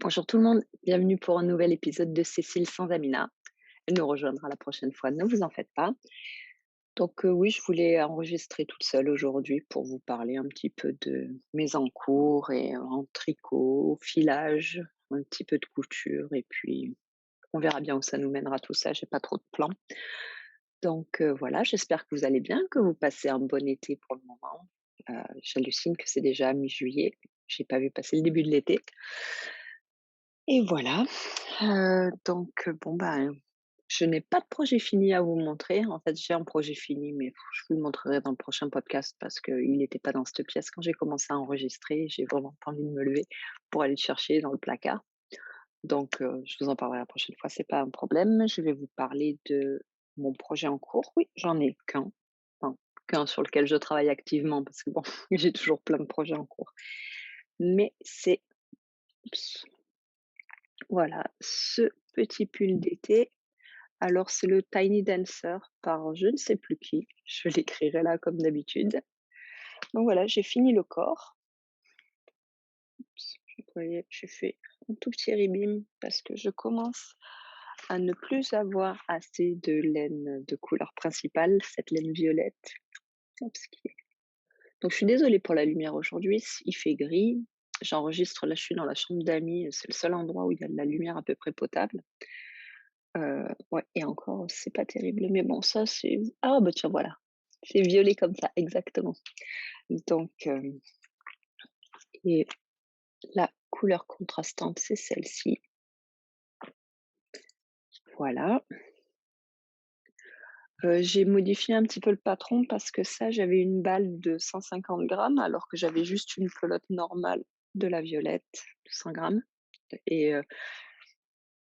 Bonjour tout le monde, bienvenue pour un nouvel épisode de Cécile sans Amina. Elle nous rejoindra la prochaine fois, ne vous en faites pas. Oui, je voulais enregistrer toute seule aujourd'hui pour vous parler un petit peu de mes encours et en tricot, filage, un petit peu de couture et puis on verra bien où ça nous mènera tout ça, j'ai pas trop de plans. Voilà, j'espère que vous allez bien, que vous passez un bon été pour le moment. J'hallucine que c'est déjà mi-juillet, j'ai pas vu passer le début de l'été. Et voilà, bon, ben, je n'ai pas de projet fini à vous montrer. En fait, j'ai un projet fini, mais je vous le montrerai dans le prochain podcast parce qu'il n'était pas dans cette pièce quand j'ai commencé à enregistrer. J'ai vraiment pas envie de me lever pour aller le chercher dans le placard. Je vous en parlerai la prochaine fois, c'est pas un problème. Je vais vous parler de mon projet en cours. Oui, j'en ai qu'un, enfin, qu'un sur lequel je travaille activement parce que bon, j'ai toujours plein de projets en cours. Mais c'est oups, voilà, ce petit pull d'été. Alors, c'est le Tiny Dancer par je ne sais plus qui. Je l'écrirai là comme d'habitude. Donc voilà, j'ai fini le corps. Vous voyez, j'ai fait un tout petit ribim parce que je commence à ne plus avoir assez de laine de couleur principale, cette laine violette. Oups, donc je suis désolée pour la lumière aujourd'hui, il fait gris. J'enregistre là, je suis dans la chambre d'amis, c'est le seul endroit où il y a de la lumière à peu près potable. Ouais et encore, c'est pas terrible, mais bon ça c'est ah bah tiens voilà, c'est violet comme ça, exactement. Donc et la couleur contrastante, c'est celle-ci, voilà. J'ai modifié un petit peu le patron parce que ça, j'avais une balle de 150 grammes alors que j'avais juste une pelote normale de la violette de 100 grammes et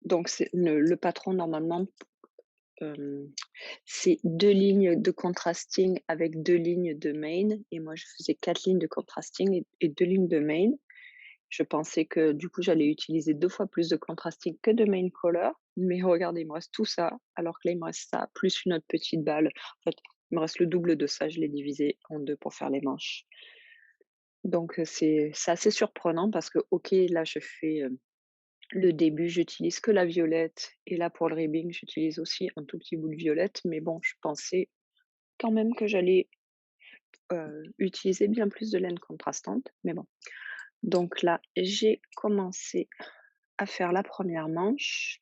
donc c'est le patron normalement, hem, c'est 2 lignes de contrasting avec 2 lignes de main et moi je faisais 4 lignes de contrasting et 2 lignes de main. Je pensais que du coup, j'allais utiliser 2 fois plus de contrasting que de main color, mais regardez, il me reste tout ça, alors que là, il me reste ça, plus une autre petite balle. En fait, il me reste le double de ça, je l'ai divisé en 2 pour faire les manches. C'est assez surprenant parce que, OK, là, je fais, le début, j'utilise que la violette et là, pour le ribbing, j'utilise aussi un tout petit bout de violette, mais bon, je pensais quand même que j'allais, utiliser bien plus de laine contrastante, mais bon. Donc là, j'ai commencé à faire la première manche.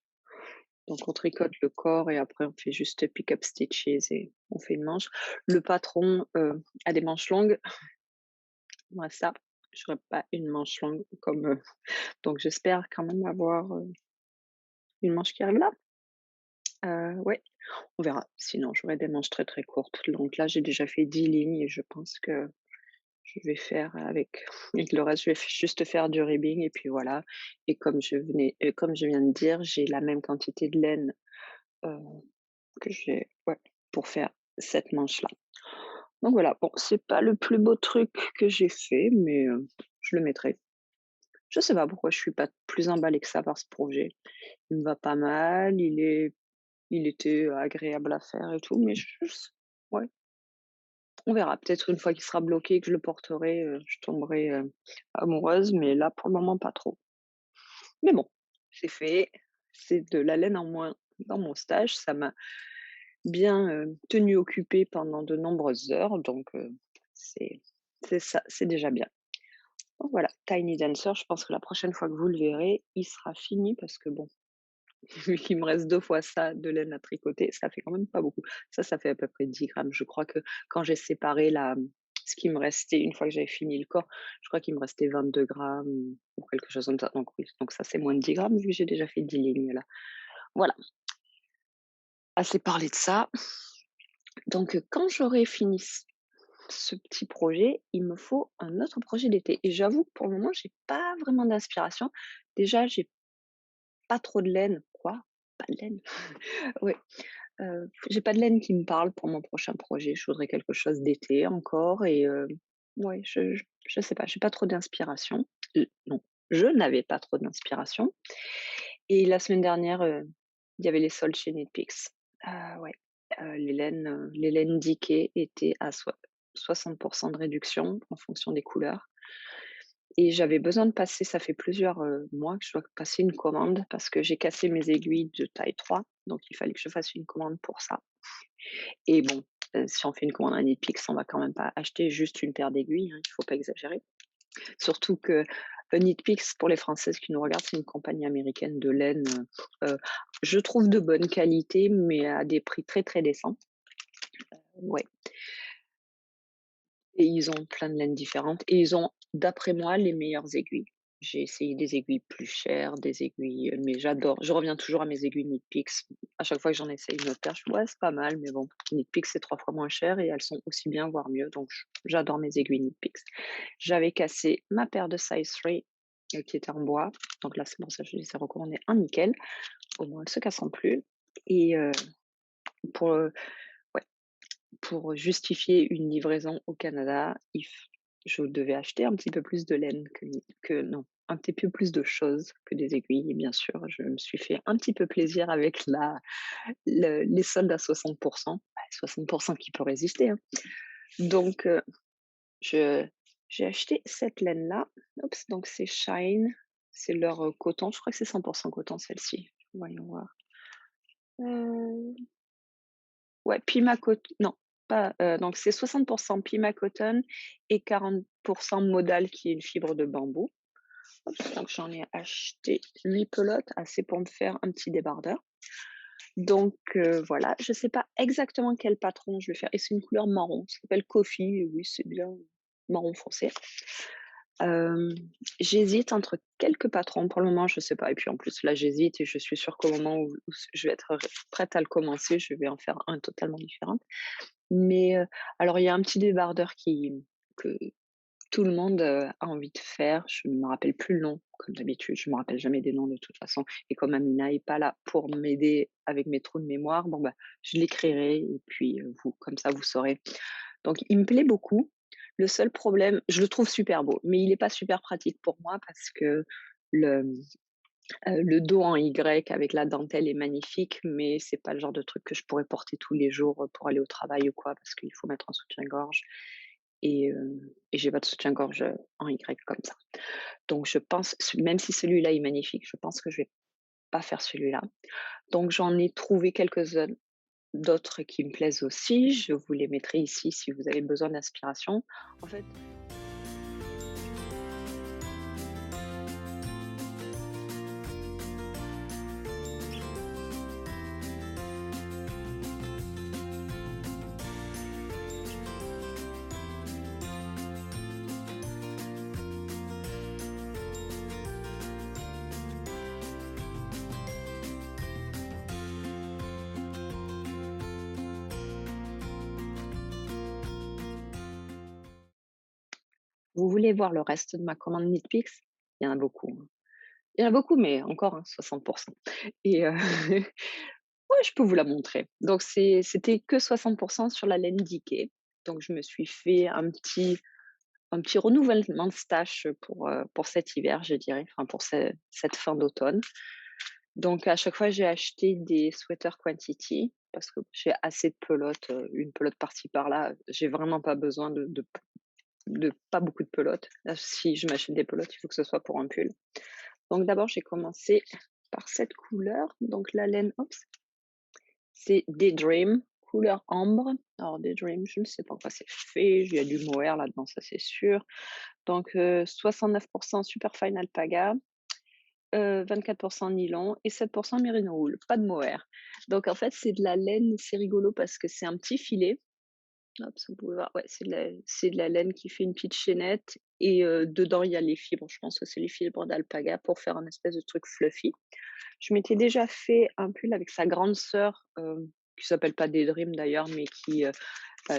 Donc on tricote le corps et après on fait juste pick up stitches et on fait une manche. Le patron, a des manches longues. Moi ça, j'aurais pas une manche longue comme, donc j'espère quand même avoir, une manche qui arrive là. Ouais, on verra. Sinon j'aurai des manches très, très courtes. Donc là, j'ai déjà fait 10 lignes et je pense que je vais faire avec le reste, je vais juste faire du ribbing et puis voilà. Et comme je viens de dire, j'ai la même quantité de laine, heu, que j'ai ouais, pour faire cette manche-là. Donc voilà, bon, c'est pas le plus beau truc que j'ai fait, mais je le mettrai. Je sais pas pourquoi je suis pas plus emballée que ça par ce projet. Il me va pas mal, il était agréable à faire et tout, mais ouais, on verra. Peut-être une fois qu'il sera bloqué, que je le porterai, je tomberai, amoureuse, mais là, pour le moment, pas trop. Mais bon, c'est fait, c'est de la laine en moins dans mon stage, ça m'a bien, tenue occupée pendant de nombreuses heures, c'est c'est ça, c'est déjà bien. Donc voilà, Tiny Dancer, je pense que la prochaine fois que vous le verrez, il sera fini parce que bon, vu qu'il me reste 2 fois ça de laine à tricoter, ça fait quand même pas beaucoup. Ça fait à peu près 10 grammes. Je crois que quand j'ai séparé ce qui me restait une fois que j'avais fini le corps, je crois qu'il me restait 22 grammes ou quelque chose comme ça. Donc oui, donc ça c'est moins de 10 grammes vu que j'ai déjà fait 10 lignes là. Voilà, assez parlé de ça. Quand j'aurai fini ce petit projet, il me faut un autre projet d'été et j'avoue que pour le moment, j'ai pas vraiment d'inspiration. Déjà, j'ai pas trop de laine. Quoi? Pas de laine? Ouais, j'ai pas de laine qui me parle pour mon prochain projet. Je voudrais quelque chose d'été encore et ouais, je sais pas, j'ai pas trop d'inspiration. Non, je n'avais pas trop d'inspiration et la semaine dernière, il y avait les soldes chez Knitpicks. Ouais, les laines Dickie étaient à 60 de réduction en fonction des couleurs et j'avais besoin de passer ça fait plusieurs, mois que je dois passer une commande parce que j'ai cassé mes aiguilles de taille 3, donc il fallait que je fasse une commande pour ça et bon, si on fait une commande à Knitpicks, on va quand même pas acheter juste une paire d'aiguilles, hein, il faut pas exagérer. Surtout que, Knitpicks, pour les Françaises qui nous regardent, c'est une compagnie américaine de laine, je trouve de bonne qualité, mais à des prix très, très décents. Ouais, et ils ont plein de laines différentes et ils ont, d'après moi, les meilleures aiguilles. J'ai essayé des aiguilles plus chères, des aiguilles, mais j'adore. Je reviens toujours à mes aiguilles Knitpicks. À chaque fois que j'en essaye une autre paire, je fais: «Ouais, c'est pas mal, mais bon, Knitpicks, c'est 3 fois moins cher et elles sont aussi bien, voire mieux», donc j'adore mes aiguilles Knitpicks. J'avais cassé ma paire de size 3, qui était en bois, donc là, c'est pour ça que je les ai recommandées en nickel. Au moins, elles se casseront plus et pour, ouais, pour justifier une livraison au Canada, il f je devais acheter un petit peu plus de laine que non, un petit peu plus de choses que des aiguilles et bien sûr, je me suis fait un petit peu plaisir avec les soldes à 60. 60 qui peut résister, hein. Donc je j'ai acheté cette laine-là. Oups, donc c'est Shine, c'est leur, coton, je crois que c'est 100 coton celle-ci. Voyons voir. Heu, ouais, Pima non, pas, donc c'est 60 Pima Cotton et 40 modal qui est une fibre de bambou. Hop, donc j'en ai acheté 8 pelotes, assez pour me faire un petit débardeur. Donc voilà, je sais pas exactement quel patron je vais faire et c'est une couleur marron, ça s'appelle Coffee et oui, c'est bien marron foncé. Hem, J'hésite entre quelques patrons. Pour le moment, je sais pas et puis en plus là, j'hésite et je suis sûre qu'au moment où je vais être prête à le commencer, je vais en faire un totalement différent. Mais alors il y a un petit débardeur que tout le monde, a envie de faire. Je ne me rappelle plus le nom, comme d'habitude, je me rappelle jamais des noms de toute façon et comme Amina est pas là pour m'aider avec mes trous de mémoire, bon, bah, je l'écrirai et puis, vous comme ça vous saurez. Donc il me plaît beaucoup. Le seul problème je le trouve super beau, mais il est pas super pratique pour moi parce que le, le dos en Y avec la dentelle est magnifique, mais c'est pas le genre de truc que je pourrais porter tous les jours, pour aller au travail ou quoi, parce qu'il faut mettre un soutien-gorge et j'ai pas de soutien-gorge, en Y comme ça. Donc je pense même si celui-là est magnifique, je pense que je vais pas faire celui-là. Donc j'en ai trouvé quelques-uns d'autres qui me plaisent aussi. Je vous les mettrai ici si vous avez besoin d'inspiration. En fait, vous voulez voir le reste de ma commande Knitpicks? Il y en a beaucoup, hein. Il y en a beaucoup, mais encore, hein, 60 et ouais, je peux vous la montrer. Donc c'était que 60 sur la laine Dikké. Donc je me suis fait un petit renouvellement de stash, pour cet hiver, je dirais, enfin pour cette fin d'automne. Donc à chaque fois, j'ai acheté des sweater quantity parce que j'ai assez de pelotes, une pelote par-ci par-là. J'ai vraiment pas besoin de pas beaucoup de pelotes. Là, si je m'achète des pelotes, il faut que ce soit pour un pull. Donc d'abord, j'ai commencé par cette couleur. Donc la laine, oups, c'est Daydream, couleur ambre. Alors Daydream, je ne sais pas en quoi c'est fait. Il y a du mohair là-dedans, ça c'est sûr. Donc 69 Superfine Alpaga, 24 nylon et 7 merino wool, pas de mohair. Donc en fait, c'est de la laine, c'est rigolo parce que c'est un petit filet. Hop, ça vous pouvez voir, ouais, c'est de la laine qui fait une petite chaînette et dedans, il y a les fibres. Je pense que c'est les fibres d'alpaga pour faire un espèce de truc fluffy. Je m'étais déjà fait un pull avec sa grande sœur, qui s'appelle pas Daydream d'ailleurs, mais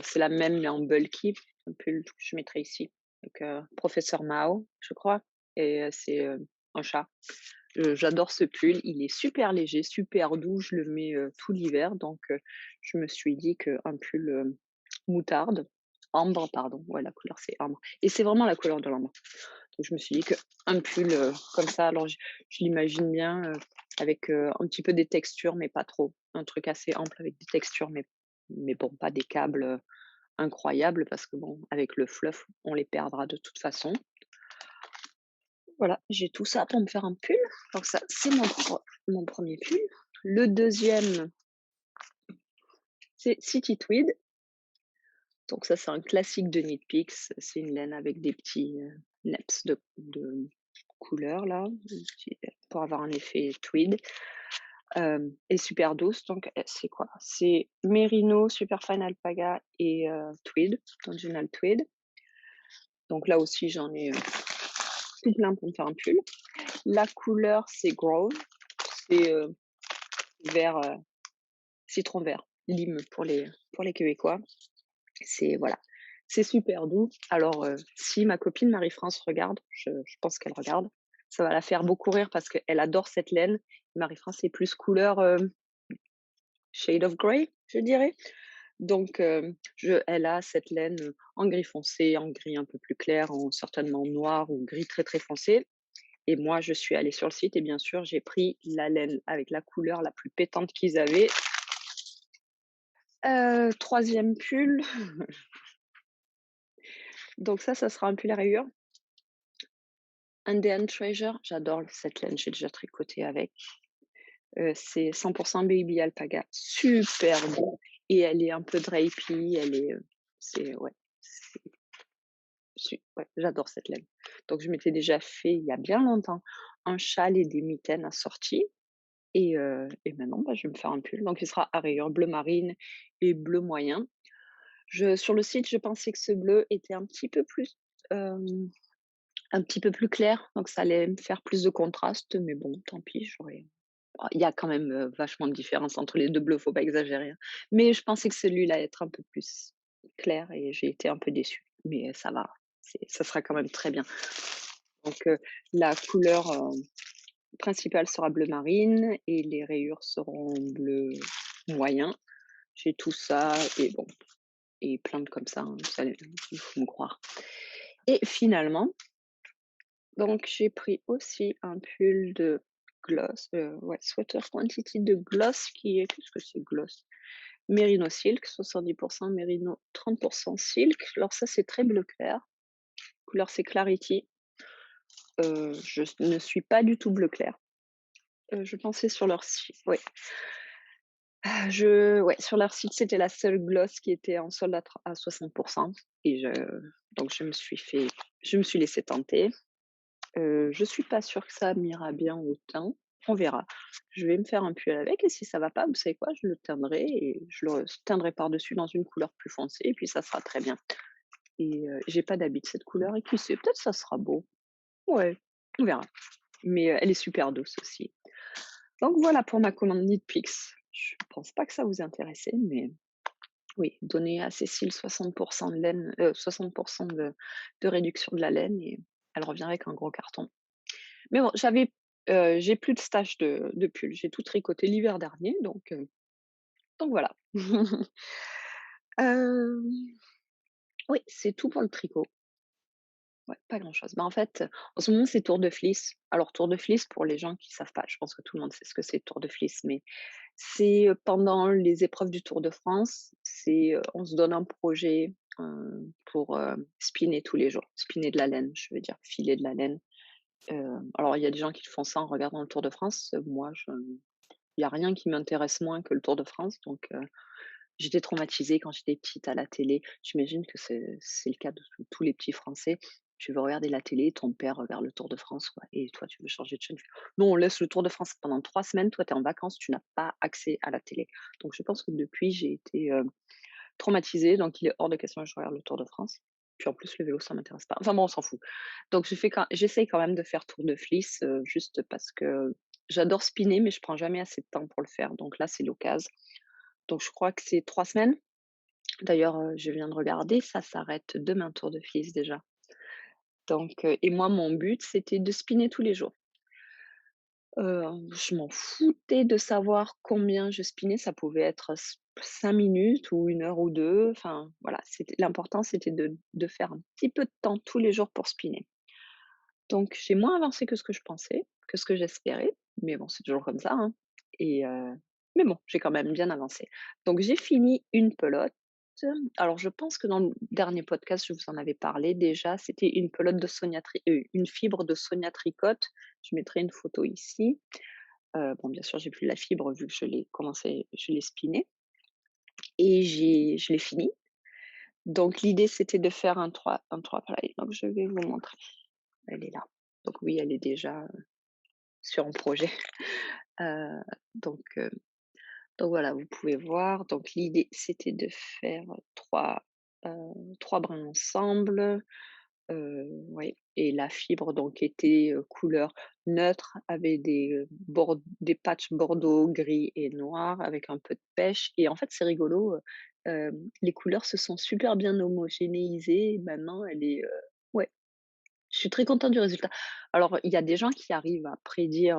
c'est la même mais en bulky, un pull que je mettrai ici, avec, Professeur Mao, je crois et c'est, un chat. J'adore ce pull, il est super léger, super doux, je le mets, tout l'hiver donc je me suis dit qu'un pull, moutarde, ambre pardon, ouais la couleur c'est ambre et c'est vraiment la couleur de l'ambre. Donc je me suis dit qu'un pull, comme ça, alors je l'imagine bien, avec, un petit peu des textures, mais pas trop. Un truc assez ample avec des textures, mais bon, pas des câbles, incroyables parce que bon, avec le fluff, on les perdra de toute façon. Voilà, j'ai tout ça pour me faire un pull. Donc ça, c'est mon 1er pull. Le deuxième, c'est City Tweed. Donc ça, c'est un classique de Knit Picks. C'est une laine avec des petits, naps de couleur là, des petits pour avoir un effet tweed, et super douce. Donc, c'est quoi? C'est mérino, superfine alpaga et tweed, original tweed. Donc là aussi, j'en ai, tout plein pour me faire un pull. La couleur, c'est Grove, c'est, vert, citron vert, lime pour les Québécois. C'est voilà, c'est super doux. Alors, si ma copine Marie-France regarde, je pense qu'elle regarde, ça va la faire beaucoup rire parce qu'elle adore cette laine. Marie-France, c'est plus couleur, shade of grey, je dirais. Donc, elle a cette laine, en gris foncé, en gris un peu plus clair, en certainement noir ou gris très, très foncé. Et moi, je suis allée sur le site et bien sûr, j'ai pris la laine avec la couleur la plus pétante qu'ils avaient. 3e pull, donc ça sera un pull à rayures. Andean Treasure, j'adore cette laine, j'ai déjà tricoté avec. C'est 100 baby alpaga, super beau et elle est un peu drapey, elle est, c'est ouais, c'est ouais, j'adore cette laine. Donc je m'étais déjà fait, il y a bien longtemps, un châle et des mitaines assorties et maintenant, bah, je vais me faire un pull, donc il sera à rayures bleu marine et bleu moyen. Sur le site, je pensais que ce bleu était hem, un petit peu plus clair, donc ça allait me faire plus de contraste, mais bon, tant pis, il y a quand même, vachement de différence entre les 2 bleus, faut pas exagérer, hein. Mais je pensais que celui-là allait être un peu plus clair et j'ai été un peu déçue, mais ça va, ça sera quand même très bien. Donc, la couleur, principale sera bleu marine et les rayures seront bleu moyen. J'ai tout ça et bon et plein de comme ça, hein, vous allez il faut me croire. Et finalement, donc j'ai pris aussi un pull de gloss, ouais, sweater quantity de gloss qui est qu'est-ce que c'est gloss? Merino silk, 70 merino, 30 silk. Alors ça, c'est très bleu clair. Couleur, c'est clarity. Je ne suis pas du tout bleu clair. Je pensais sur leur site, ouais. Ouais, sur leur site, c'était la seule gloss qui était en solde à 60 et donc je me suis laissée tenter. Je suis pas sûre que ça m'ira bien au teint. On verra. Je vais me faire un pull avec et si ça va pas, vous savez quoi? Je le teindrai et je le teindrai par-dessus dans une couleur plus foncée et puis ça sera très bien et j'ai pas d'habit de cette couleur et qui sait, peut-être ça sera beau. Ouais, on verra. Mais elle est super douce aussi. Donc voilà pour ma commande Knitpicks. Je pense pas que ça vous intéressait, mais oui, donner à Cécile 60 de laine, 60 de réduction de la laine et elle revient avec un gros carton. Mais bon, j'ai plus de stash de pulls. J'ai tout tricoté l'hiver dernier, donc voilà. Hem, oui, c'est tout pour le tricot. Ouais, pas grand-chose. Bah, en fait, en ce moment, c'est tour de fleece. Alors tour de fleece, pour les gens qui savent pas, je pense que tout le monde sait ce que c'est tour de fleece, mais c'est, pendant les épreuves du Tour de France, on se donne un projet, pour, spinner tous les jours. Spinner de la laine, je veux dire, filer de la laine. Alors il y a des gens qui font ça en regardant le Tour de France. Moi, il y a rien qui m'intéresse moins que le Tour de France, donc j'étais traumatisée quand j'étais petite à la télé. J'imagine que c'est le cas de tous les petits Français. Tu veux regarder la télé, ton père regarde le Tour de France, quoi et toi, tu veux changer de chaîne. Tu fais: «Non, on laisse le Tour de France pendant 3 semaines. Toi, tu es en vacances, tu n'as pas accès à la télé». Donc je pense que depuis, j'ai été, traumatisée, donc il est hors de question que je regarde le Tour de France. Puis en plus, le vélo, ça m'intéresse pas. Enfin bon, on s'en fout. Donc j'essaye quand même de faire tour de fleece, juste parce que j'adore spinner, mais je prends jamais assez de temps pour le faire. Donc là, c'est l'occasion. Donc je crois que c'est 3 semaines. D'ailleurs, je viens de regarder, ça s'arrête demain, Tour de Fils déjà. Donc et moi, mon but, c'était de spinner tous les jours. Je m'en foutais de savoir combien je spinnais, ça pouvait être 5 minutes ou 1 heure ou 2. Enfin voilà, l'important, c'était de faire un petit peu de temps tous les jours pour spinner. Donc j'ai moins avancé que ce que je pensais, que ce que j'espérais, mais bon, c'est toujours comme ça, hein et mais bon, j'ai quand même bien avancé. Donc j'ai fini une pelote. alors je pense que dans le dernier podcast, je vous en avais parlé déjà, c'était une pelote de Sonia une fibre de Sonia Tricotte. Je mettrai une photo ici. Bon, bien sûr, j'ai plus la fibre vu que je l'ai spinée et je l'ai fini. Donc l'idée, c'était de faire un 3 ply. Donc je vais vous montrer. Elle est là. Donc oui, elle est déjà, sur un projet. Heu, donc heu, donc voilà, vous pouvez voir. Donc l'idée, c'était de faire 3 heu, 3 brins ensemble. Ouais, et la fibre donc était, couleur neutre, avait des patchs bordeaux, gris et noir avec un peu de pêche et en fait, c'est rigolo, les couleurs se sont super bien homogénéisées et maintenant elle est, ouais, je suis très contente du résultat. Alors, il y a des gens qui arrivent à prédire,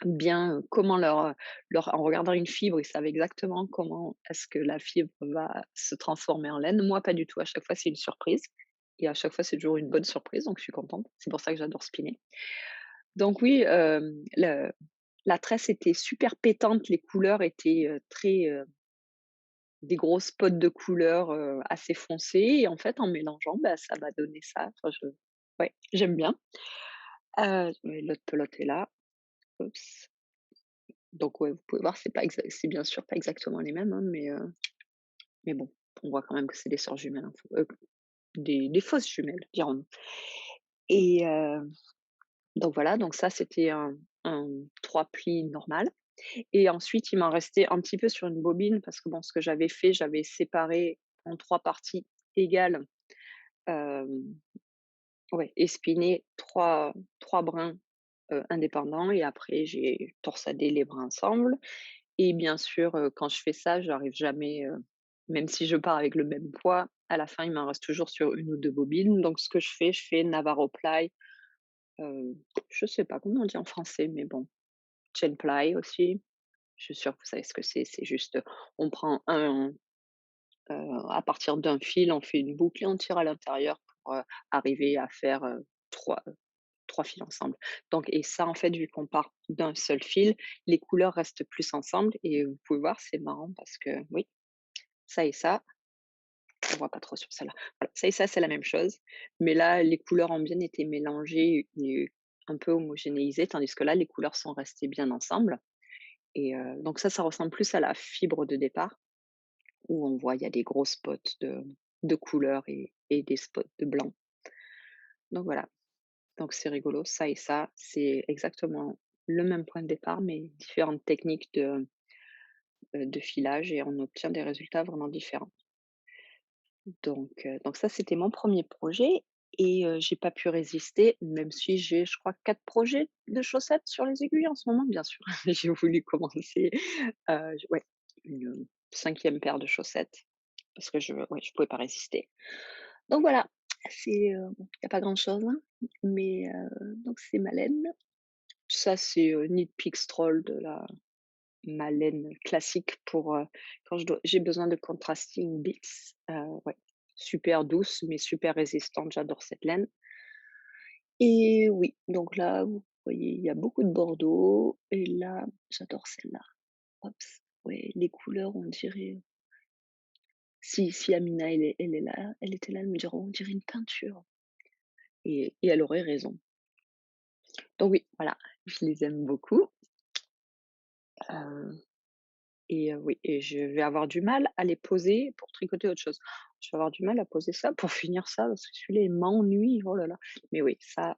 bien, comment en regardant une fibre, ils savent exactement comment est-ce que la fibre va se transformer en laine. Moi, pas du tout. À chaque fois, c'est une surprise et à chaque fois, c'est toujours une bonne surprise, donc je suis contente. C'est pour ça que j'adore spinner. Donc oui, le la tresse était super pétante, les couleurs étaient, très, des gros spots de couleurs, assez foncés et en fait, en mélangeant, bah, ça m'a donné ça. Enfin, ouais, j'aime bien. Ouais, l'autre pelote est là. Oups. Donc ouais, vous pouvez voir, c'est bien sûr pas exactement les mêmes, hein, mais bon, on voit quand même que c'est des sœurs jumelles, hein, des fausses jumelles, dirons-nous. Et donc voilà, donc ça c'était un 3 plis normal et ensuite il m'en restait un petit peu sur une bobine parce que bon, ce que j'avais fait, j'avais séparé en 3 parties égales, hem, ouais, et spiné trois brins, indépendants et après j'ai torsadé les brins ensemble. Et bien sûr, quand je fais ça, j'arrive jamais, même si je pars avec le même poids, à la fin, il m'en reste toujours sur une ou 2 bobines. Donc ce que je fais Navarro ply, heu, je sais pas comment on dit en français, mais bon, chain ply aussi. Je suis sûre que vous savez ce que c'est. C'est juste, on prend à partir d'un fil, on fait une boucle et on tire à l'intérieur pour, arriver à faire, 3 3 fils ensemble. Donc et ça, en fait, vu qu'on part d'un seul fil, les couleurs restent plus ensemble et vous pouvez voir, c'est marrant parce que oui, ça et ça, on voit pas trop sur celle-là. Voilà, ça et ça, c'est la même chose, mais là, les couleurs ont bien été mélangées et un peu homogénéisées, tandis que là, les couleurs sont restées bien ensemble et donc ça ressemble plus à la fibre de départ où on voit, il y a des gros spots de couleurs et des spots de blanc. Donc voilà, donc c'est rigolo, ça et ça, c'est exactement le même point de départ, mais différentes techniques de filage et on obtient des résultats vraiment différents. Donc ça, c'était mon premier projet et j'ai pas pu résister, même si j'ai, je crois, 4 projets de chaussettes sur les aiguilles en ce moment, bien sûr. J'ai voulu commencer, j ouais, une, 5e paire de chaussettes parce que je pouvais pas résister. Donc voilà, bon, il y a pas grand-chose, hein, mais donc c'est ma laine. Ça, c'est, Knit Peak Stroll de ma laine classique pour, quand j'ai besoin de contrasting bits, ouais, super douce, mais super résistante, j'adore cette laine et oui, donc là, vous voyez, il y a beaucoup de bordeaux et là, j'adore celle-là. Hop, ouais, les couleurs, on dirait si Amina, elle est là, elle était là, elle me dirait: «On dirait une peinture» et elle aurait raison. Donc oui, voilà, je les aime beaucoup, heu et oui et je vais avoir du mal à les poser pour tricoter autre chose. Je vais avoir du mal à poser ça pour finir ça parce que celui-là, il m'ennuie, oh là là. Mais oui, ça,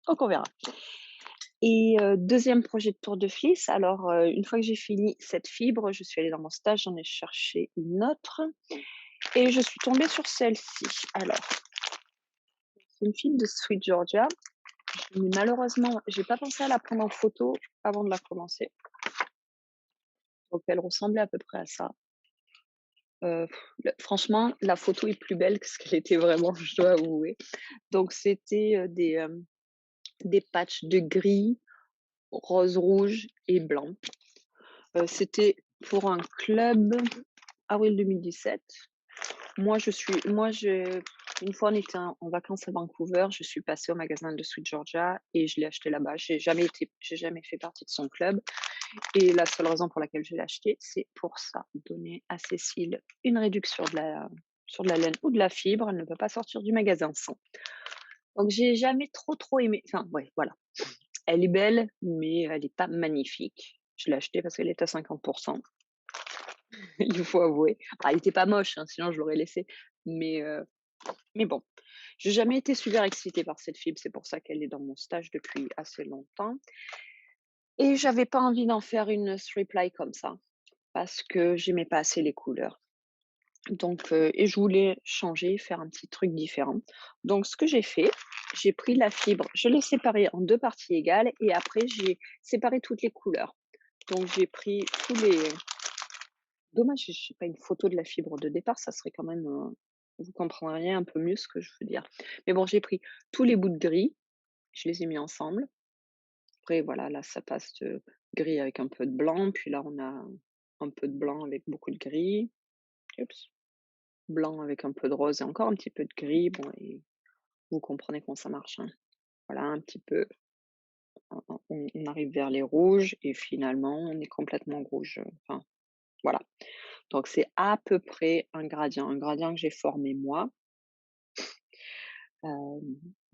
donc on verra et 2e projet de tour de fleece, alors, une fois que j'ai fini cette fibre, je suis allée dans mon stage, j'en ai cherché une autre et je suis tombée sur celle-ci. Alors, c'est une fibre de Sweet Georgia, mais malheureusement, j'ai pas pensé à la prendre en photo avant de la commencer, donc elle ressemblait à peu près à ça. Le franchement, la photo est plus belle que ce qu'elle était vraiment, je dois avouer. Donc c'était, des patchs de gris, rose, rouge et blanc. C'était pour un club avril 2017. Moi, je Une fois, on était en vacances à Vancouver, je suis passée au magasin de Sweet Georgia et je l'ai acheté là-bas. J'ai jamais fait partie de son club et la seule raison pour laquelle je l'ai acheté, c'est pour ça, donner à Cécile une réduction sur de la laine ou de la fibre. Elle ne peut pas sortir du magasin sans. Donc j'ai jamais trop aimé, enfin, ouais, voilà. Elle est belle, mais elle est pas magnifique. Je l'ai achetée parce qu'elle est à 50. Il faut avouer. Ah, elle était pas moche, hein, sinon je l'aurais laissée, mais heu, mais bon. J'ai jamais été super excitée par cette fibre, c'est pour ça qu'elle est dans mon stage depuis assez longtemps et j'avais pas envie d'en faire une three ply comme ça, parce que j'aimais pas assez les couleurs. Donc et je voulais changer, faire un petit truc différent. Donc ce que j'ai fait, j'ai pris la fibre, je l'ai séparée en 2 parties égales et après j'ai séparé toutes les couleurs. Donc j'ai pris tous les dommage, j'ai pas une photo de la fibre de départ, ça serait quand même, vous comprendriez un peu mieux ce que je veux dire. Mais bon, j'ai pris tous les bouts de gris, je les ai mis ensemble. Après voilà, là ça passe de gris avec un peu de blanc, puis là on a un peu de blanc avec beaucoup de gris. Oups. Blanc avec un peu de rose et encore un petit peu de gris. Bon et vous comprenez comment ça marche, hein. Voilà un petit peu, on arrive vers les rouges et finalement on est complètement rouge, enfin voilà. Donc c'est à peu près un gradient que j'ai formé moi. Hem,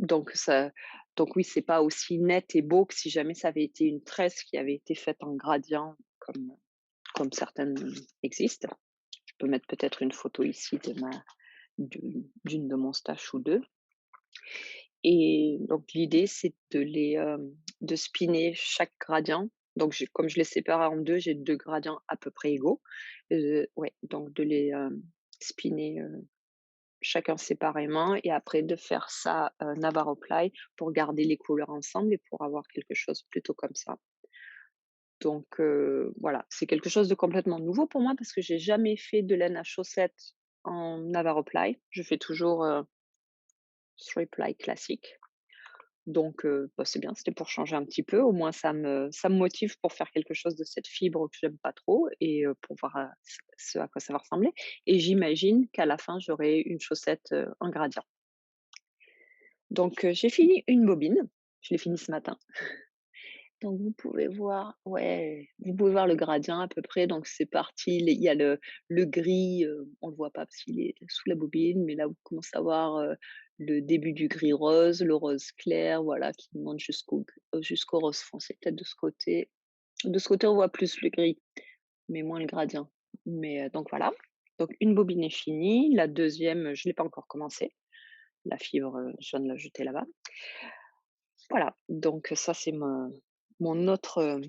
donc ça donc oui, c'est pas aussi net et beau que si jamais ça avait été une tresse qui avait été faite en gradient comme certaines existent. Je peux mettre peut-être une photo ici d'une de mon stash ou 2. Et donc l'idée, c'est de spinner chaque gradient. Donc comme je les sépare en 2, j'ai 2 gradients à peu près égaux. Ouais, donc de les, spinner, chacun séparément et après de faire ça, Navarro Ply pour garder les couleurs ensemble et pour avoir quelque chose plutôt comme ça. Donc voilà, c'est quelque chose de complètement nouveau pour moi parce que j'ai jamais fait de laine à chaussettes en Navarro Ply. Je fais toujours, Three Ply classique. Donc bah, c'est bien, c'était pour changer un petit peu. Au moins ça me motive pour faire quelque chose de cette fibre que j'aime pas trop et pour voir, ce à quoi ça va ressembler et j'imagine qu'à la fin, j'aurai une chaussette, en gradient. Donc j'ai fini une bobine, je l'ai finie ce matin. Donc vous pouvez voir ouais, vous pouvez voir le gradient à peu près, donc c'est parti, les il y a le gris, on le voit pas parce qu'il est sous la bobine, mais là vous commencez à voir, le début du gris rose, le rose clair, voilà, qui monte jusqu'au rose foncé. Peut-être de ce côté. De ce côté, on voit plus le gris, mais moins le gradient. Mais, donc voilà. Donc une bobine est finie, la deuxième, je l'ai pas encore commencée. La fibre, je viens de la jeter là-bas. Voilà, donc ça c'est mon autre,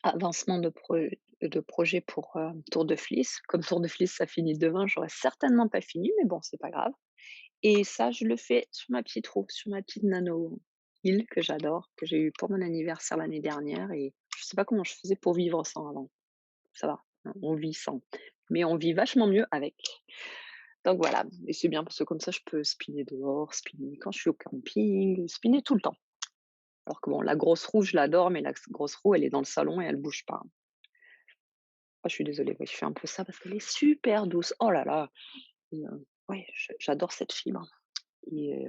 avancement de projet pour, Tour de Fliss. Comme Tour de Fliss, ça finit demain, j'aurais certainement pas fini, mais bon, c'est pas grave et ça, je le fais sur ma petite roue, sur ma petite Nano Hill que j'adore, que j'ai eu pour mon anniversaire l'année dernière et je sais pas comment je faisais pour vivre sans avant. Ça va, hein, on vit sans, mais on vit vachement mieux avec. Donc voilà et c'est bien parce que comme ça, je peux spinner dehors, spinner quand je suis au camping, spinner tout le temps. Alors que bon, la grosse roue, je l'adore, mais la grosse roue, elle est dans le salon et elle bouge pas. Ah, je suis désolée, oui, je fais un peu ça parce qu'elle est super douce. Oh là là! Et ouais, j'adore cette fibre et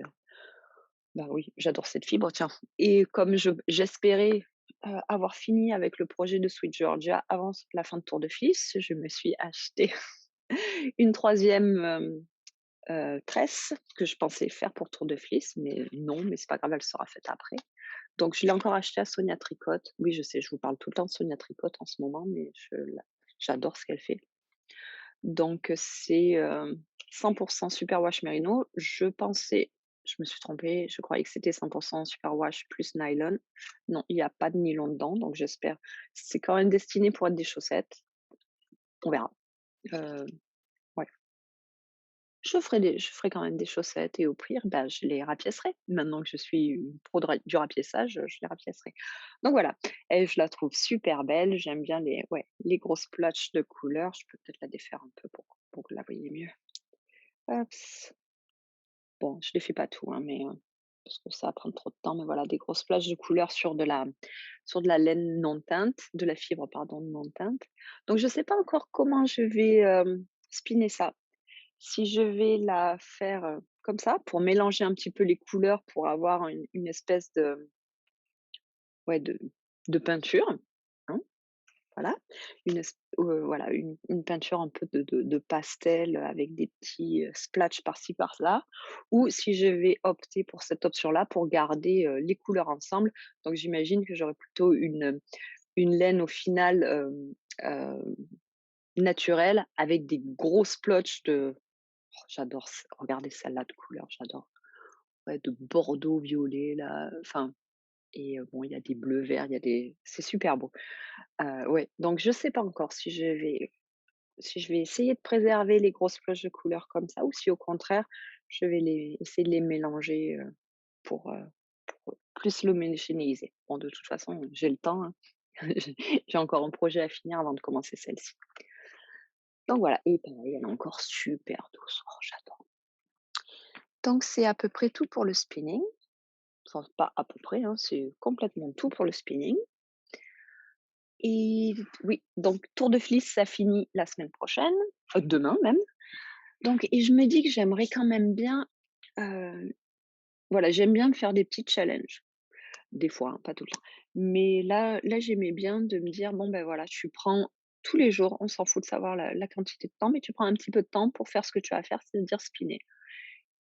bah, oui, j'adore cette fibre, tiens et comme j'espérais, avoir fini avec le projet de Sweet Georgia avant la fin de Tour de Fliss, je me suis acheté une troisième tresse que je pensais faire pour Tour de Fliss, mais non, mais c'est pas grave, elle sera faite après. Donc je l'ai encore acheté à Sonia Tricotte. Oui, je sais, je vous parle tout le temps de Sonia Tricotte en ce moment, mais j'adore ce qu'elle fait. Donc c'est, 100 superwash mérino. Je me suis trompée, je croyais que c'était 100 superwash plus nylon. Non, il y a pas de nylon dedans, donc j'espère c'est quand même destiné pour être des chaussettes. On verra. Heu, ouais. Je ferai quand même des chaussettes et au pire, bah, je les rapiécerai. Maintenant que je suis une pro du rapiessage, je les rapiécerai. Donc voilà, et je la trouve super belle. J'aime bien les grosses splotches de couleurs. Je peux peut-être la défaire un peu pour que vous la voyez mieux. Hops. Bon, je les fais pas tout, hein, mais parce que ça va prendre trop de temps, mais voilà, des grosses splotches de couleurs sur de la laine non teinte, de la fibre, pardon, non teinte. Donc je sais pas encore comment je vais, spinner ça. Si je vais la faire, comme ça, pour mélanger un petit peu les couleurs, pour avoir une espèce de ouais, de peinture, hein, voilà. Voilà, une peinture un peu de pastel, avec des petits, splotches par-ci par-là. Ou si je vais opter pour cette option-là, pour garder, les couleurs ensemble, donc j'imagine que j'aurais plutôt une laine au final, heu, naturelle avec des gros splotches j'adore regardez celle-là de couleur, j'adore. Ouais, de bordeaux violet là, enfin et bon, il y a des bleus, verts, il y a des c'est super beau. Ouais, donc je sais pas encore si je vais essayer de préserver les grosses splotches de couleurs comme ça ou si au contraire, je vais essayer de les mélanger, pour plus l'homogénéiser. Bon, de toute façon, j'ai le temps, hein. J'ai encore un projet à finir avant de commencer celle-ci. Donc voilà et pareil, elle est encore super douce. Oh, j'adore. Donc c'est à peu près tout pour le spinning. Enfin, pas à peu près, hein, c'est complètement tout pour le spinning et oui, donc Tour de Fliss, ça finit la semaine prochaine, demain même. Donc et je me dis que j'aimerais quand même bien, heu, voilà, j'aime bien me faire des petits challenges, des fois, hein, pas tout le temps. Mais là, j'aimais bien de me dire: «Bon, ben, voilà, tu prends tous les jours, on s'en fout de savoir la quantité de temps, mais tu prends un petit peu de temps pour faire ce que tu as à faire, c'est-à-dire spinner».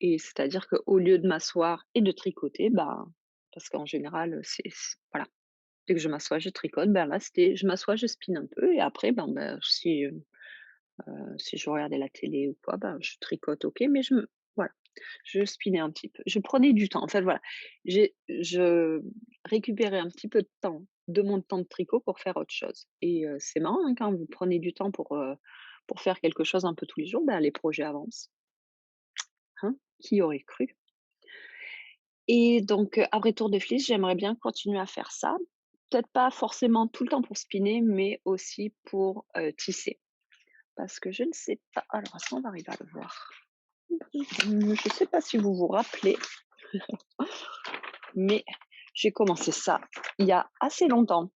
Et c'est-à-dire qu'au lieu de m'asseoir et de tricoter, bah, parce qu'en général, voilà, dès que je m'assois, je tricote, ben, là, c'était je m'assois, je spinne un peu et après, si je regardais la télé ou quoi, ben, je tricote, OK, mais voilà, je spinnais un petit peu. Je prenais du temps. En fait, voilà, je récupérais un petit peu de temps de mon temps de tricot pour faire autre chose et c'est marrant, hein, quand vous prenez du temps pour faire quelque chose un peu tous les jours, ben, les projets avancent, hein? Qui aurait cru? Et donc, après Tour de Fliss, j'aimerais bien continuer à faire ça. Peut-être pas forcément tout le temps pour spinner, mais aussi pour, tisser. Parce que je ne sais pas alors est-ce qu'on va arriver à le voir? Je ne sais pas si vous vous rappelez, mais j'ai commencé ça il y a assez longtemps.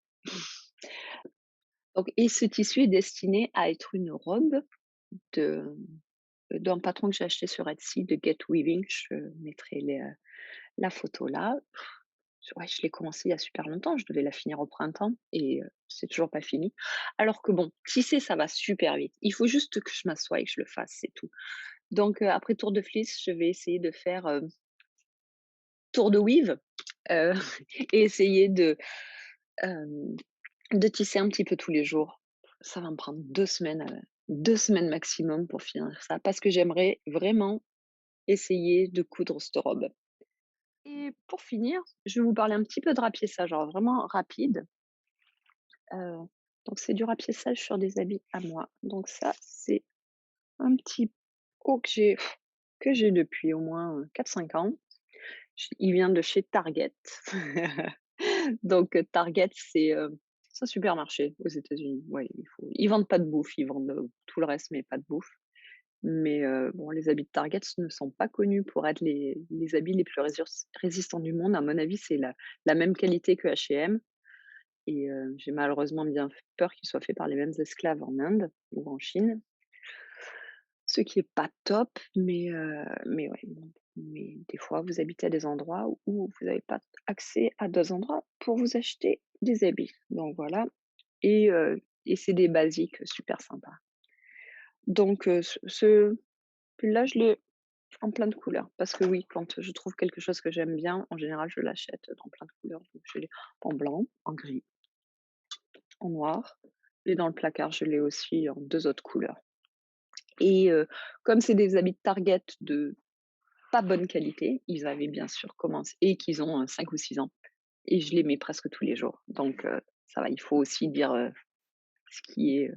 Donc et ce tissu est destiné à être une robe de d'un patron que j'ai acheté sur Etsy de Get Weaving. Je mettrai la photo là. Ouais, je l'ai commencé il y a super longtemps, je devais la finir au printemps et c'est toujours pas fini. Alors que bon, tisser, ça va super vite. Il faut juste que je m'assoie et que je le fasse, c'est tout. Donc après Tour de Fliss, je vais essayer de faire, tour de weave, heu et essayer hem, de tisser un petit peu tous les jours. Ça va me prendre 2 semaines, 2 semaines maximum pour finir ça, parce que j'aimerais vraiment essayer de coudre cette robe. Et pour finir, je vais vous parler un petit peu de rapiessage, genre vraiment rapide. Heu, donc c'est du rapiessage sur des habits à moi. Donc ça, c'est un petit pot que j'ai depuis au moins, 4-5 ans. Il vient de chez Target. Donc Target, c'est un supermarché aux États-Unis. Ouais, ils vendent pas de bouffe, ils vendent, tout le reste, mais pas de bouffe. Mais bon, les habits de Target ne sont pas connus pour être les habits les plus résistants du monde. À mon avis, c'est la même qualité que H&M et j'ai malheureusement bien peur qu'ils soient faits par les mêmes esclaves en Inde ou en Chine, ce qui est pas top, mais ouais, bon, mais des fois, vous habitez à des endroits où vous n'avez pas accès à d'autres endroits pour vous acheter des habits. Donc voilà et c'est des basiques super sympas. Donc ce pull-là, je l'ai en plein de couleurs parce que oui, quand je trouve quelque chose que j'aime bien, en général, je l'achète dans plein de couleurs. Donc je l'ai en blanc, en gris, en noir et dans le placard, je l'ai aussi en 2 autres couleurs et comme c'est des habits de Target de pas bonne qualité, ils avaient bien sûr commencé et qu'ils ont, 5 ou 6 ans et je les mets presque tous les jours. Donc ça va, il faut aussi dire, ce qui est,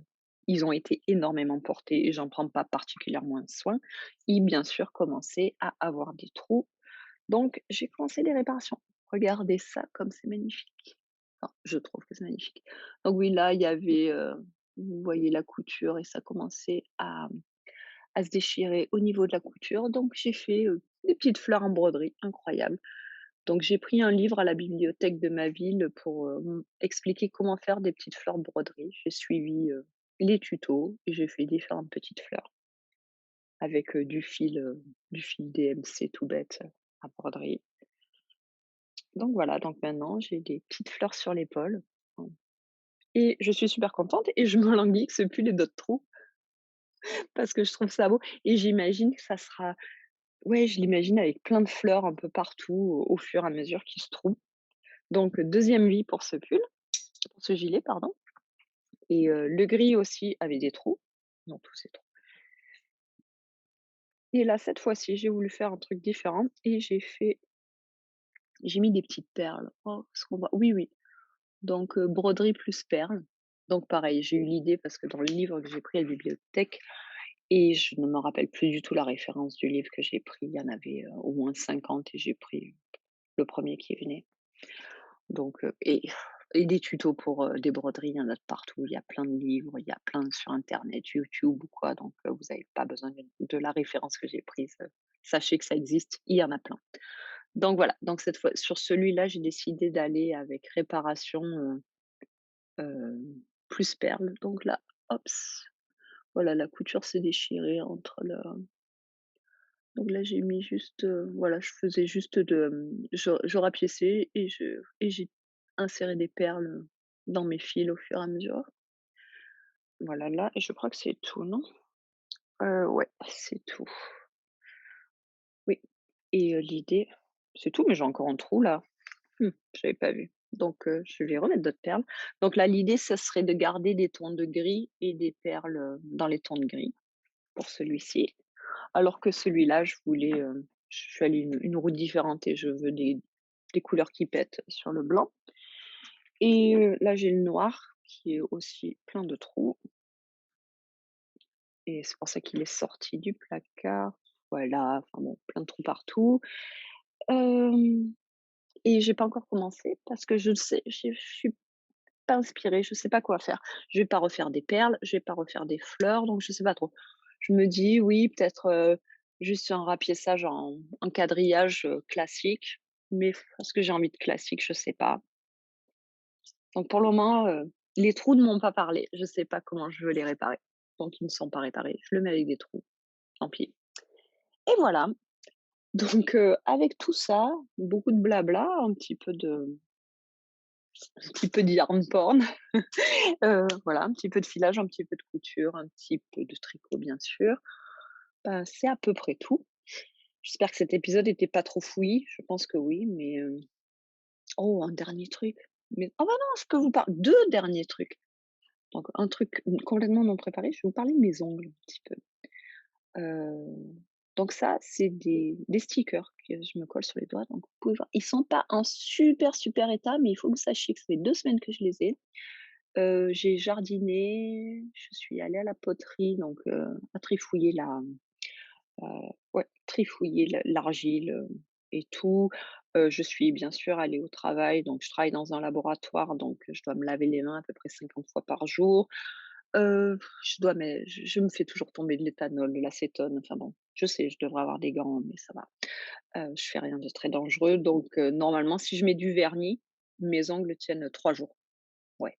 ils ont été énormément portés et j'en prends pas particulièrement soin et bien sûr commencer à avoir des trous. Donc j'ai commencé les réparations. Regardez ça comme c'est magnifique. Enfin, je trouve que c'est magnifique. Donc oui, là, il y avait, vous voyez la couture et ça commençait à se déchirer au niveau de la couture. Donc j'ai fait, des petites fleurs en broderie incroyables. Donc j'ai pris un livre à la bibliothèque de ma ville pour, expliquer comment faire des petites fleurs broderies. J'ai suivi, les tutos et j'ai fait différentes petites fleurs. avec, du fil DMC tout bête, à broderie. Donc voilà, donc maintenant j'ai des petites fleurs sur l'épaule, et je suis super contente et je m'alanguis plus les d'autres trous parce que je trouve ça beau et j'imagine que ça sera ouais, je l'imagine avec plein de fleurs un peu partout au fur et à mesure qu'il se trouve. Donc, 2e vie pour ce pull, pour ce gilet, pardon, et le gris aussi avait des trous, dans tous ces trous, et là, cette fois-ci, j'ai voulu faire un truc différent et j'ai mis des petites perles. Oh, ce qu'on voit oui, oui, donc broderie plus perles. Donc pareil, j'ai eu l'idée parce que dans le livre que j'ai pris à la bibliothèque, et je ne me rappelle plus du tout la référence du livre que j'ai pris, il y en avait, au moins 50 et j'ai pris le premier qui venait. Donc et des tutos pour, des broderies, il y en a de partout. Il y a plein de livres, il y a plein sur internet, YouTube ou quoi, donc vous avez pas besoin de la référence que j'ai prise, sachez que ça existe, il y en a plein. Donc voilà, donc cette fois sur celui-là, j'ai décidé d'aller avec réparation, plus perles. Donc là, hops, voilà, la couture s'est déchirée entre le donc là, j'ai mis juste, voilà, je faisais juste je rapiéçais et j'ai inséré des perles dans mes fils au fur et à mesure. Voilà, là, et je crois que c'est tout, non? Ouais, c'est tout. Oui, et l'idée c'est tout, mais j'ai encore un trou là. J'avais pas vu. Donc je vais remettre d'autres perles. Donc là, l'idée, ça serait de garder des tons de gris et des perles, dans les tons de gris pour celui-ci. Alors que celui-là, je suis allée une route différente et je veux des couleurs qui pètent sur le blanc, et là, j'ai le noir qui est aussi plein de trous et c'est pour ça qu'il est sorti du placard. Voilà, enfin bon, plein de trous partout. Hem Et j'ai pas encore commencé parce que je suis pas inspirée, je sais pas quoi faire. Je vais pas refaire des perles, je vais pas refaire des fleurs, donc je sais pas trop. Je me dis: «Oui, peut-être, juste un rapiessage en quadrillage, classique», mais est-ce que j'ai envie de classique? Je sais pas. Donc pour le moment, les trous ne m'ont pas parlé. Je sais pas comment je veux les réparer. Donc ils ne sont pas réparés. Je le mets avec des trous, tant pis, et voilà. Donc avec tout ça, beaucoup de blabla, un petit peu de yarn porn, voilà, un petit peu de filage, un petit peu de couture, un petit peu de tricot, bien sûr. Bah, c'est à peu près tout. J'espère que cet épisode était pas trop fouillis. Je pense que oui, mais oh, un dernier truc, mais oh bah, non, je peux vous parler 2 derniers trucs. Donc un truc complètement non préparé, je vais vous parler de mes ongles un petit peu. Heu, donc ça, c'est des stickers que je me colle sur les doigts, donc vous pouvez voir. Ils sont pas en super, super état, mais il faut que vous sachiez que ça fait 2 semaines que je les ai. J'ai jardiné, je suis allée à la poterie, donc à trifouiller ouais, trifouiller l'argile, et tout. Je suis bien sûr allée au travail, donc je travaille dans un laboratoire, donc je dois me laver les mains à peu près 50 fois par jour. Je me fais toujours tomber de l'éthanol, de l'acétone, enfin bon, je sais, je devrais avoir des gants, mais ça va. Je fais rien de très dangereux, donc normalement, si je mets du vernis, mes ongles tiennent 3 jours. Ouais,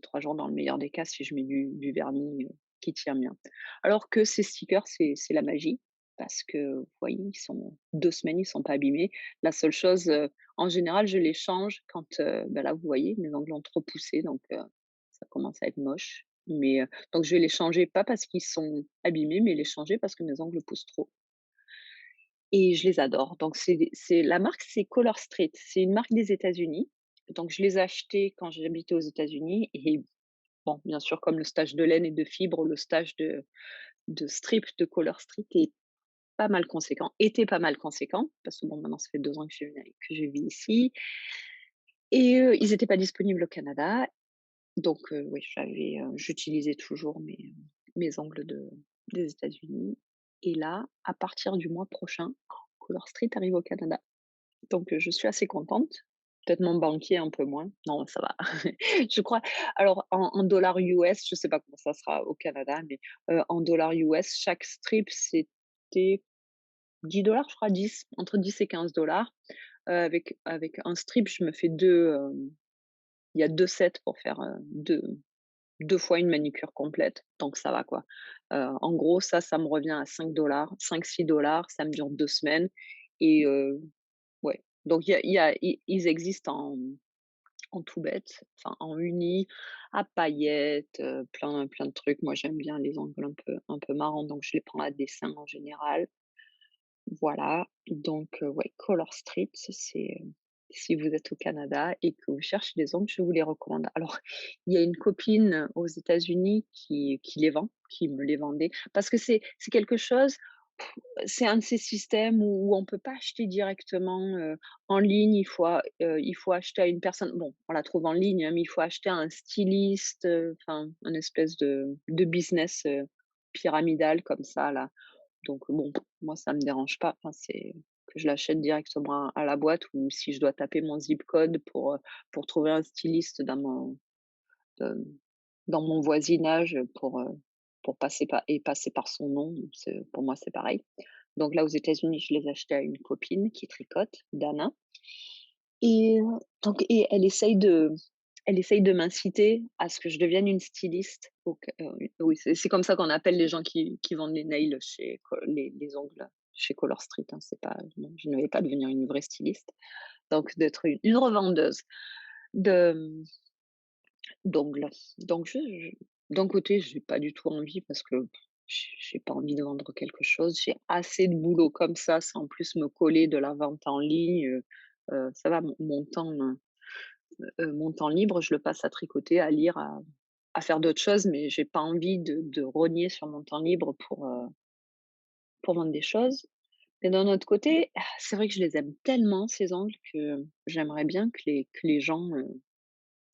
3 jours dans le meilleur des cas si je mets du vernis, qui tient bien. Alors que ces stickers, c'est la magie parce que, vous voyez, ils sont 2 semaines, ils sont pas abîmés. La seule chose, en général, je les change quand, bah, là, vous voyez, mes ongles ont trop poussé, donc ça commence à être moche. Mais donc je vais les changer, pas parce qu'ils sont abîmés, mais les changer parce que mes ongles poussent trop, et je les adore. Donc c'est la marque, c'est Color Street. C'est une marque des États-Unis. Donc je les ai achetés quand j'habitais aux États-Unis, et bon, bien sûr, comme le stage de laine et de fibre, le stage de strip de Color Street était pas mal conséquent, parce que bon, maintenant ça fait 2 ans que je vis ici, et ils étaient pas disponibles au Canada. Donc oui, j'utilisais toujours mes ongles des États-Unis, et là, à partir du mois prochain, Color Street arrive au Canada. Donc je suis assez contente. Peut-être mon banquier un peu moins. Non, ça va. Je crois, alors en dollars US, je sais pas comment ça sera au Canada, mais en dollars US, chaque strip, c'était 10 je crois, 10, entre 10 et 15 $. Avec un strip, je me fais 2, il y a 2 sets pour faire, 2 2 fois une manicure complète, donc ça va quoi. En gros, ça me revient à 5 $, 5-6 $, ça me dure 2 semaines et ouais. Donc ils existent en tout bête, enfin en uni, à paillettes, plein de trucs. Moi, j'aime bien les ongles un peu marrants, donc je les prends à dessin en général. Voilà, donc ouais, Color Street, si vous êtes au Canada et que vous cherchez des ongles, je vous les recommande. Alors, il y a une copine aux États-Unis qui les vend, qui me les vendait, parce que c'est quelque chose, c'est un de ces systèmes où on peut pas acheter directement, en ligne. Il faut acheter à une personne. Bon, on la trouve en ligne, hein, mais il faut acheter à un styliste, enfin, un espèce de business, pyramidal comme ça là. Donc bon, moi ça me dérange pas, enfin c'est que je l'achète directement à la boîte ou si je dois taper mon zip code pour trouver un styliste heu, dans mon voisinage pour passer par son nom, pour moi c'est pareil. Donc là aux États-Unis, je les achetais à une copine qui tricote, Dana. Et elle essaye de m'inciter à ce que je devienne une styliste. Donc, oui, c'est comme ça qu'on appelle les gens qui vendent les nails les ongles chez Color Street, hein. C'est pas Non, je ne vais pas devenir une vraie styliste. Donc d'être une revendeuse de, d'ongles. Donc d'un côté, j'ai pas du tout envie parce que j'ai pas envie de vendre quelque chose. J'ai assez de boulot comme ça, sans plus me coller de la vente en ligne, ça va, mon temps libre, je le passe à tricoter, à lire, à faire d'autres choses, mais j'ai pas envie de rogner sur mon temps libre pour vendre des choses. Mais d'un autre côté, c'est vrai que je les aime tellement ces ongles que j'aimerais bien que les gens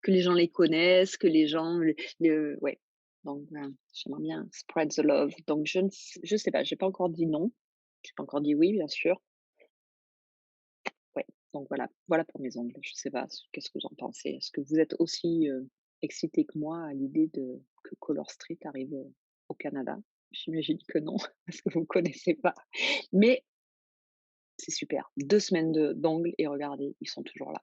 les connaissent, que les gens ouais. Donc, j'aimerais bien spread the love. Donc je sais pas, j'ai pas encore dit non. J'ai pas encore dit oui, bien sûr. Ouais, donc voilà pour mes ongles. Je sais pas, qu'est-ce que vous en pensez? Est-ce que vous êtes aussi, excité que moi à l'idée de que Color Street arrive, au Canada? J'imagine que non, parce que vous ne connaissez pas, mais c'est super. 2 semaines de d'ongles et regardez, ils sont toujours là.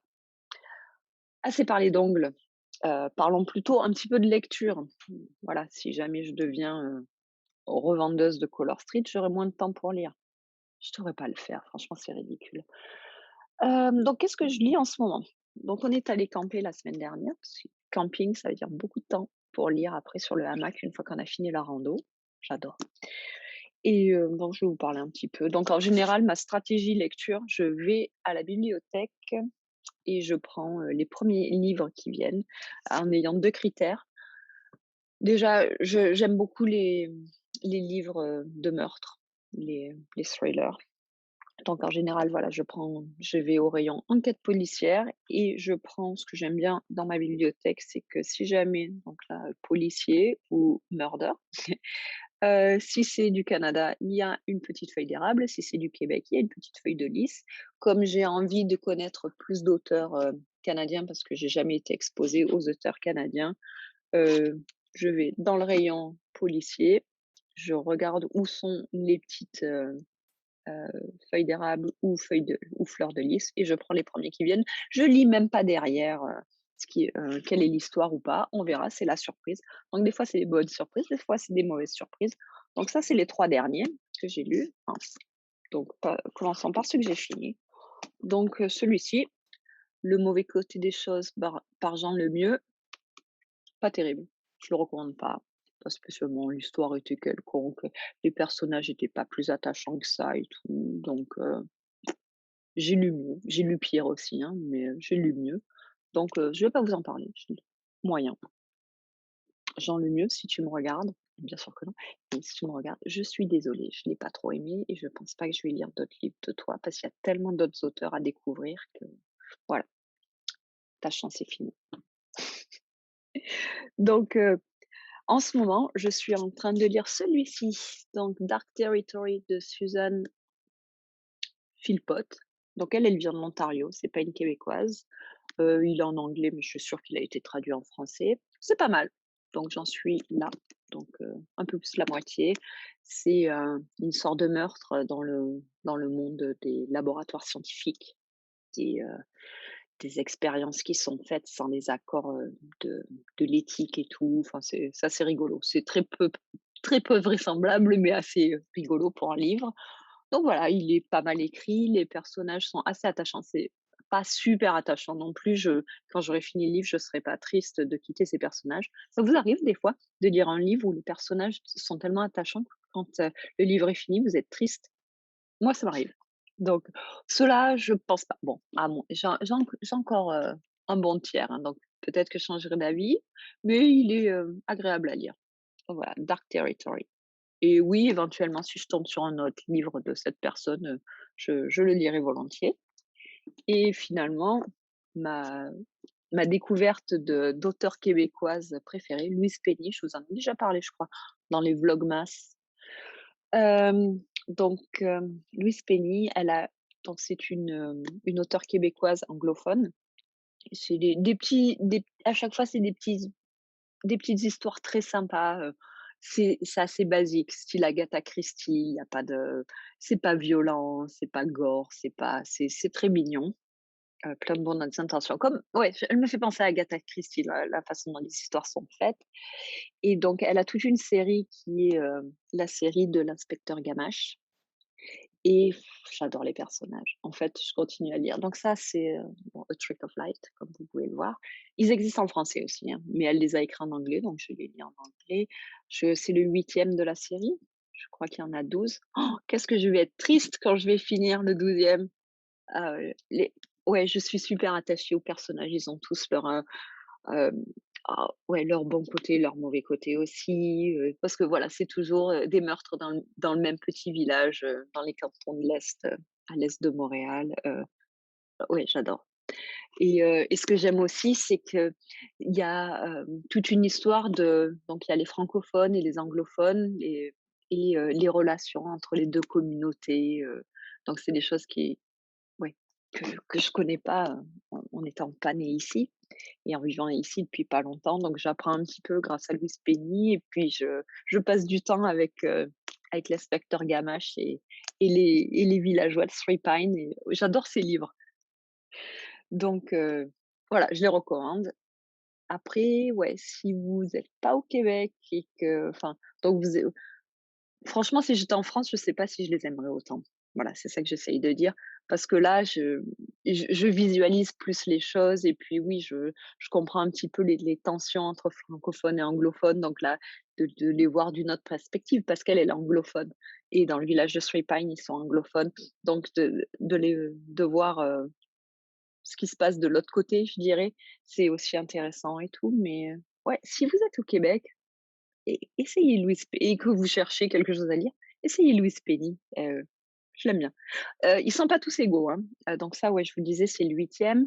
Assez parlé d'ongles, parlons plutôt un petit peu de lecture. Voilà, si jamais je deviens, revendeuse de Color Street, j'aurai moins de temps pour lire. Je devrais pas le faire, franchement, c'est ridicule. Donc qu'est-ce que je lis en ce moment? Donc on est allé camper la semaine dernière, parce que camping, ça veut dire beaucoup de temps pour lire après sur le hamac une fois qu'on a fini la rando. J'adore. Et donc je vais vous parler un petit peu. Donc en général, ma stratégie lecture, je vais à la bibliothèque et je prends, les premiers livres qui viennent en ayant 2 critères. Déjà, j'aime beaucoup les livres, de meurtre, les thrillers. Donc en général, voilà, je vais au rayon enquête policière et je prends ce que j'aime bien dans ma bibliothèque, c'est que si jamais, donc là, policier ou murder, si c'est du Canada, il y a une petite feuille d'érable, si c'est du Québec, il y a une petite feuille de lys. Comme j'ai envie de connaître plus d'auteurs, canadiens parce que j'ai jamais été exposée aux auteurs canadiens, heu, je vais dans le rayon policier, je regarde où sont les petites, feuilles d'érable ou fleurs de lys et je prends les premiers qui viennent. Je lis même pas derrière, quelle est l'histoire ou pas, on verra, c'est la surprise. Donc des fois, c'est des bonnes surprises, des fois, c'est des mauvaises surprises. Donc ça, c'est les 3 derniers que j'ai lus. Enfin, donc commençons par ceux que j'ai finis. Donc celui-ci, Le mauvais côté des choses par Jean Lemieux, pas terrible. Je le recommande pas, pas spécialement. L'histoire était quelconque, les personnages étaient pas plus attachants que ça et tout, donc j'ai lu mieux. J'ai lu pire aussi, hein, mais j'ai lu mieux. Donc je vais pas vous en parler, moyen. Jean Lemieux, si tu me regardes, bien sûr que non, mais si tu me regardes, je suis désolée, je l'ai pas trop aimé et je pense pas que je vais lire d'autres livres de toi parce qu'il y a tellement d'autres auteurs à découvrir que voilà, ta chance est finie. Donc en ce moment, je suis en train de lire celui-ci, donc Dark Territory de Susan Philpott. Donc elle vient de l'Ontario, c'est pas une québécoise. Il est en anglais, mais je suis sûre qu'il a été traduit en français. C'est pas mal, donc j'en suis là, donc un peu plus la moitié. C'est, une sorte de meurtre, dans le monde des laboratoires scientifiques et des expériences qui sont faites sans les accords, de l'éthique et tout. Enfin, c'est assez rigolo. C'est très peu vraisemblable, mais assez, rigolo pour un livre. Donc voilà, il est pas mal écrit, les personnages sont assez attachants. C'est pas super attachant non plus. Quand j'aurai fini le livre, je serai pas triste de quitter ces personnages. Ça vous arrive des fois de lire un livre où les personnages sont tellement attachants que quand, le livre est fini, vous êtes triste? Moi, ça m'arrive. Donc ceux-là, je pense pas. Bon, j'ai encore, un bon tiers, hein, donc peut-être que je changerai d'avis, mais il est, agréable à lire. Donc voilà, Dark Territory. Et oui, éventuellement, si je tombe sur un autre livre de cette personne, je le lirai volontiers. Et finalement, ma ma découverte d'auteurs québécoises préférées, Louise Penny, je vous en ai déjà parlé, je crois, dans les vlogmas. Louise Penny, c'est une auteure québécoise anglophone. C'est des petits des à chaque fois, c'est des petites histoires très sympas, c'est assez basique, style Agatha Christie, il y a pas de c'est pas violent, c'est pas gore, c'est très mignon, plein de bonnes intentions. Comme ouais, elle me fait penser à Agatha Christie, la façon dont les histoires sont faites. Et donc elle a toute une série qui est, la série de l'inspecteur Gamache. Et j'adore les personnages. En fait, je continue à lire. Donc ça, c'est, bon, A Trick of Light, comme vous pouvez le voir. Ils existent en français aussi, hein, mais elle les a écrits en anglais, donc je les lis en anglais. C'est le 8e de la série. Je crois qu'il y en a 12. Oh, qu'est-ce que je vais être triste quand je vais finir le 12e. Ah les Ouais, je suis super attachée aux personnages. Ils ont tous leur, Hem, ouais, leur bon côté, leur mauvais côté aussi, parce que voilà, c'est toujours, des meurtres dans le même petit village, dans les cantons de l'Est, à l'Est de Montréal, ouais, j'adore. Et ce que j'aime aussi, c'est qu'il y a, toute une histoire il y a les francophones et les anglophones les relations entre les 2 communautés, donc c'est des choses ouais, que je connais pas, en n'étant pas née ici et en vivant ici depuis pas longtemps, donc j'apprends un petit peu grâce à Louise Penny et puis je passe du temps avec l'inspecteur Gamache et les villageois de Three Pines et j'adore ces livres. Donc voilà, je les recommande. Après, ouais, si vous êtes pas au Québec et que enfin, donc vous franchement, si j'étais en France, je sais pas si je les aimerais autant. Voilà, c'est ça que j'essaye de dire. Parce que là, je visualise plus les choses et puis oui, je comprends un petit peu les tensions entre francophones et anglophones. Donc là, de les voir d'une autre perspective, parce qu'elle est anglophone. Et dans le village de Three Pines, ils sont anglophones. Donc de voir ce qui se passe de l'autre côté, je dirais, c'est aussi intéressant et tout. Mais ouais, si vous êtes au Québec, essayez Louise P et que vous cherchez quelque chose à lire, essayez Louise Penny, je l'aime bien. Ils sont pas tous égaux, hein, donc ça, ouais, je vous le disais, c'est le 8e.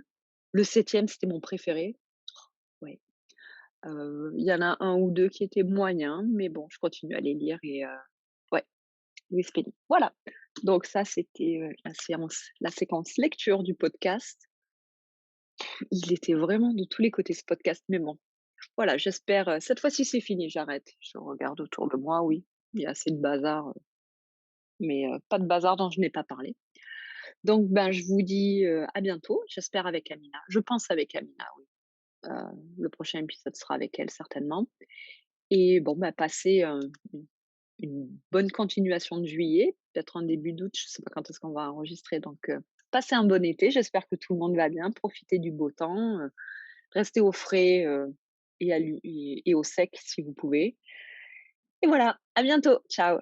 Le 7e, c'était mon préféré. Ouais, il y en a un ou 2 qui étaient moyens, mais bon, je continue à les lire et ouais, Louise Penny. Voilà, donc ça, c'était, la séquence lecture du podcast. Il était vraiment de tous les côtés ce podcast, mais bon, voilà, j'espère, cette fois-ci, c'est fini, j'arrête. Je regarde autour de moi, oui, il y a assez de bazar, mais pas de bazar dont je n'ai pas parlé. Donc ben, je vous dis, à bientôt, j'espère avec Amina. Je pense avec Amina, oui. Heu, le prochain épisode sera avec elle certainement et bon, bah, passez, une bonne continuation de juillet, peut-être en début d'août, je ne sais pas quand est-ce qu'on va enregistrer donc passez un bon été, j'espère que tout le monde va bien, profitez du beau temps, restez au frais, et au sec si vous pouvez et voilà, à bientôt. Ciao.